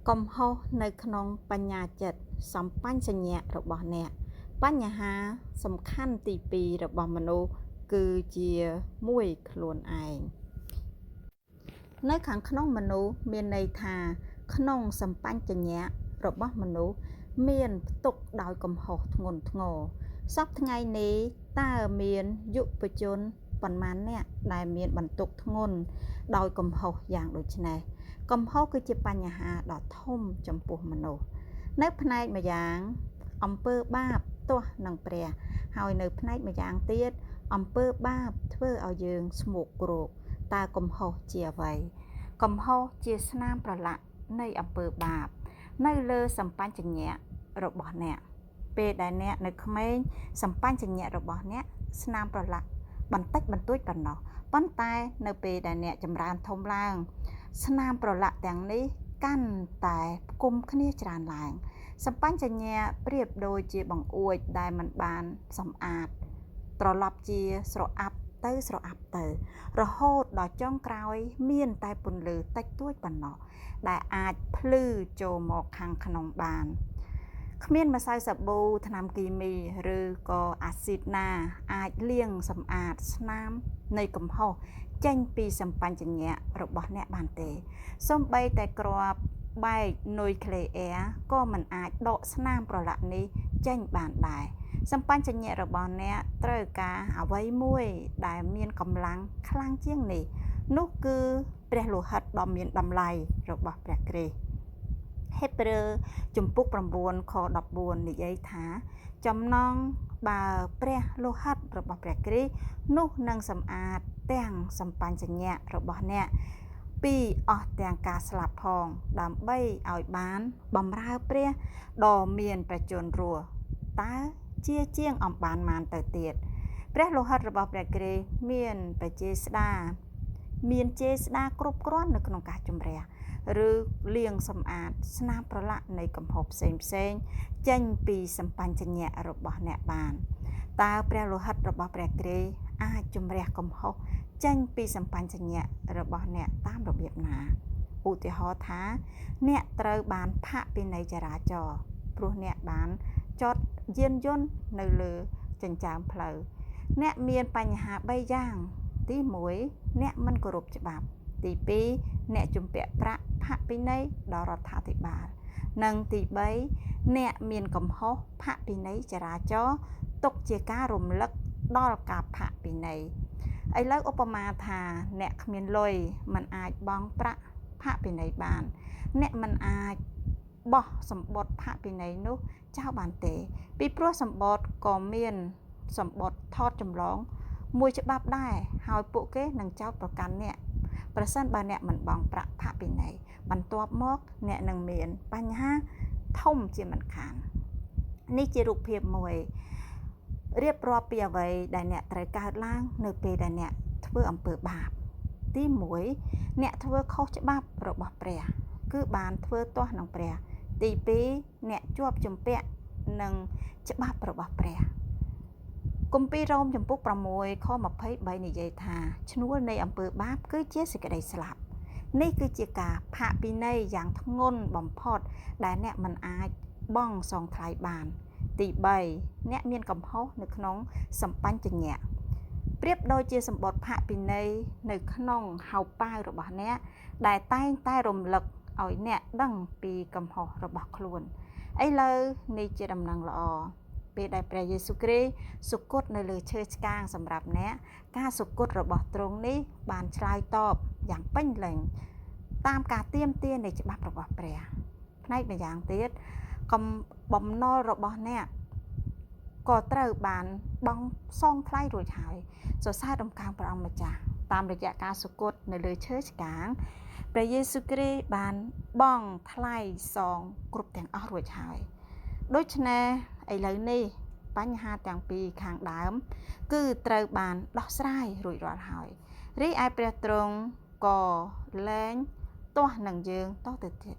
កំហុសនៅក្នុងបញ្ញាចិត្តសម្បញ្ញៈរបស់អ្នកបញ្ហាសំខាន់ទី2របស់មនុស្សគឺជាមួយខ្លួនឯងនៅខាងក្នុងមនុស្សមានន័យថាក្នុងសម្បញ្ញៈរបស់មនុស្សមានផ្ទុកដោយកំហុសធ្ងន់ធ្ងរសពថ្ងៃនេះតើមានយុវជនប៉ុន្មានអ្នកដែលមានបន្ទុកធ្ងន់ដោយកំហុសយ៉ាងដូចនេះកំហុសគឺជាបញ្ហាដ៏ធំចំពោះមនុស្សនៅផ្នែកម្យ៉ាងអំពើបាបទាស់នឹងព្រះហើយនៅផ្នែកម្យ៉ាងទៀតអំពើបាបធ្វើឲ្យយើងស្មុគគ្រោកតើកំហុសជាអ្វីកំហុសជាស្នាមប្រឡាក់នៃអំពើបាបនៅលើសម្បញ្ញៈរបស់អ្នកពេលដែលអ្នកនៅក្មេងសម្បញ្ញៈរបស់អ្នកស្នាមប្រឡាក់បន្តិចបន្តួចប៉ុណ្ណោះប៉ុន្តែនៅពេលដែលអ្នកចម្រើនធំឡើងស្នាមប្រឡាក់ទាំងនេះកាន់តែផ្គុំគ្នាច្រើនឡើងសម្បញ្ញៈប្រៀបដូចជាបង្អួចដែលមិនបានសម្អាតត្រឡប់ជាស្រអាប់ទៅរហូតដល់ចុងក្រោយមានតែពន្លឺតិចតួចប៉ុណ្ណោះដែលអាចភ្លឺចូលមកខាងក្នុងបានគ្មានម្សៅសាប៊ូថ្នាំគីមីឬក៏អាស៊ីតណាអាចលាងសម្អាតស្នាមនៃកំហុសចេញពីសម្បញ្ញៈរបស់អ្នកបានទេសូម្បីតែគ្រាប់បែកនុយក្លេអ៊ែរក៏មិនអាចដកស្នាមប្រឡាក់នេះចេញបានដែរសម្បញ្ញៈរបស់អ្នកត្រូវការអ្វីមួយដែលមានកម្លាំងខ្លាំងជាងនេះនោះគឺព្រះលោហិតដ៏មានតម្លៃរបស់ព្រះគ្រីស្ទហេព្រើរជំពូក9ខ14និយាយថាចំណងបើព្រះលោហិតរបស់ព្រះគ្រីស្ទនោះនឹងសម្អាតទាំងសម្បញ្ញៈរបស់អ្នកពីអស់ទាំងការស្លាប់ផងដើម្បីឲ្យបានបម្រើព្រះដ៏មានព្រះជន្មរស់តើជាងអំបានបានទៅទៀតព្រះលោហិតរបស់ព្រះគ្រីស្ទមានចេស្តាគ្រប់គ្រាន់នៅក្នុងការជំរះឬលាងសម្អាតស្នាមប្រឡាក់នៃកំហុសផ្សេងចេញពីសម្បញ្ញៈរបស់អ្នកបានតើព្រះលោហិតរបស់ព្រះគ្រីស្ទអាចជំរះកំហុសចេញពីសម្បញ្ញៈរបស់អ្នកតាមរបៀបណាឧទាហរណ៍ថាអ្នកត្រូវបានផាកពិន័យចរាចរណ៍ព្រោះអ្នកបានចតយានយន្តនៅលើចិញ្ចើមផ្លូវអ្នកមានបញ្ហា3យ៉ាងទី1អ្នកមិនគោរពច្បាប់ទី2អ្នកជំពាក់ប្រាក់ផាកពិន័យដល់រដ្ឋាភិបាលនិងទី3អ្នកមានកំហុសផាកពិន័យចរាចរណ៍ទុកជាការរំលឹកដល់ការផាកពិន័យឥឡូវឧបមាថាអ្នកគ្មានលុយមិនអាចបង់ប្រាក់ផាកពិន័យបានអ្នកមិនអាចបោះសម្បត្តិផាកពិន័យនោះចោលបានទេពីព្រោះសម្បត្តិក៏មានសម្បត្តិថតចម្លងមួយច្បាប់ដែរហើយពួកគេនឹងចោទប្រកាន់អ្នកប្រសិនបើអ្នកមិនបង់ប្រាក់ផាកពិន័យបន្ទាប់មកអ្នកនឹងមានបញ្ហាធំជាមិនខាននេះជារូបភាពមួយរៀបរាប់ពីអ្វីដែលអ្នកត្រូវកើតឡើងនៅពេលដែលអ្នកធ្វើអំពើបាបទី1អ្នកធ្វើខុសច្បាប់របស់ព្រះគឺបានធ្វើទាស់នឹងព្រះទី2អ្នកជាប់ជំពាក់នឹងច្បាប់របស់ព្រះគម្ពីររ៉ូមចំពុក6ខ23និយាយថាឈ្នួលនៃអំពើបាបគឺជាសេចក្តីស្លាប់នេះគឺជាការផាកពិន័យយ៉ាងធ្ងន់បំផុតដែលអ្នកមិនអាចបង់សងថ្លៃបានទី3អ្នកមានកំហុសនៅក្នុងសម្បញ្ញៈប្រៀបដូចជាសម្បត្តិផាកពិន័យនៅក្នុងហៅប៉ាវរបស់អ្នកដែលតែងតែរំលឹកឲ្យអ្នកដឹងពីកំហុសរបស់ខ្លួនឥឡូវនេះជាដំណឹងល្អពេលដែលព្រះយេស៊ូវគ្រីស្ទសុគតនៅលើឈើឆ្កាងសម្រាប់អ្នកការសុគតរបស់ទ្រង់នេះបានឆ្លើយតបយ៉ាងពេញលេញតាមការទាមទារនៃច្បាប់របស់ព្រះផ្នែកម្យ៉ាងទៀតបំណុលរបស់អ្នកក៏ត្រូវបានបង់សងថ្លៃរួចហើយសរសើរដំណើរព្រះអង្គម្ចាស់តាមរយៈការសុគតនៅលើឈើឆ្កាងព្រះយេស៊ូវគ្រីស្ទបានបង់ថ្លៃសងគ្រប់ទាំងអស់រួចហើយដូច្នេះឥឡូវនេះបញ្ហាទាំងពីរខាងដើមគឺត្រូវបានដោះស្រាយរួចរាល់ហើយរីឯព្រះទ្រង់ក៏លែងទាស់នឹងយើងតទៅទៀត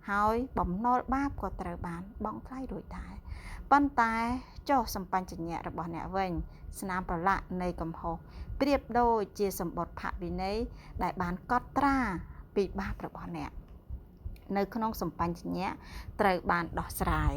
ហើយបំណុលបាបក៏ត្រូវបានបង់ថ្លៃរួចដែរប៉ុន្តែចុះសម្បញ្ញៈរបស់អ្នកវិញស្នាមប្រឡាក់នៃកំហុសប្រៀបដូចជាសម្បត្តិផាកវិន័យដែលបានកត់ត្រាពីបាបរបស់អ្នក នៅក្នុងសម្បញ្ញៈត្រូវបានដោះស្រាយ